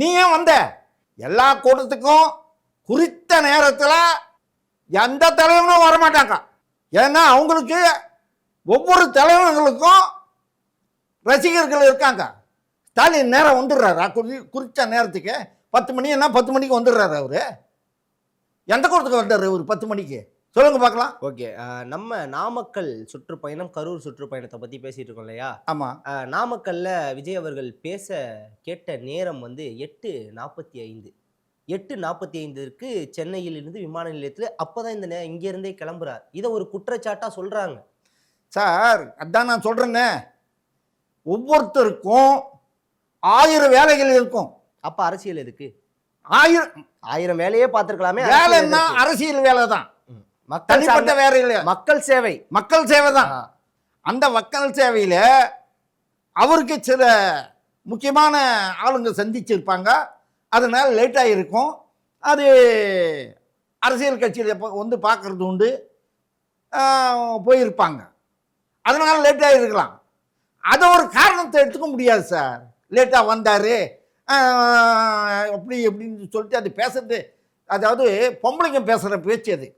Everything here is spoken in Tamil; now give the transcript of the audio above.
நீ ஏன் வந்த? எல்லா கூட்டத்துக்கும் குறித்த நேரத்தில் எந்த தலைவனும் வரமாட்டாங்க. ஏன்னா அவங்களுக்கு ஒவ்வொரு தலைவர்களுக்கும் ரசிகர்கள் இருக்காங்க. ஸ்டாலின் நேரம் வந்துடுறாரா? குறித்த நேரத்துக்கு 10 மணின்னா 10 மணிக்கு வந்துடுறாரு. அவரு எந்த கூட்டத்துக்கு வந்தார்? ஒரு 10 மணிக்கு சொல்லுங்க பார்க்கலாம். ஓகே. நம்ம நாமக்கல் சுற்றுப்பயணம், கரூர் சுற்றுப்பயணத்தை பற்றி பேசிட்டு இருக்கோம் இல்லையா? ஆமாம். நாமக்கல்ல விஜய் அவர்கள் பேச கேட்ட நேரம் வந்து 8:45. 8:45க்கு சென்னையிலிருந்து விமான நிலையத்தில் அப்போதான் இங்கேருந்தே கிளம்புறார். இதை ஒரு குற்றச்சாட்டாக சொல்கிறாங்க. சார், அதான் நான் சொல்கிறேன்னே, ஒவ்வொருத்தருக்கும் 1000 வேலைகள் இருக்கும். அப்போ அரசியல் எதுக்கு? 1000 வேலையே பார்த்துருக்கலாமே. வேலைன்னா அரசியல் வேலை தான், தனிப்பட்ட வேலை இல்லை. மக்கள் சேவை. மக்கள் சேவை தான். அந்த மக்கள் சேவையில் அவருக்கு சில முக்கியமான ஆளுங்க சந்திச்சிருப்பாங்க. அதனால் லேட்டாக இருக்கும். அது அரசியல் கட்சியில் வந்து பார்க்குறது உண்டு, போயிருப்பாங்க. அதனால் லேட்டாக இருக்கலாம். அதை ஒரு காரணத்தை எடுத்துக்க முடியாது சார். லேட்டாக வந்தார் அப்படி எப்படின்னு சொல்லிட்டு அது பேசுறது, அதாவது பொம்பளைங்க பேசுகிற பேச்சு அது.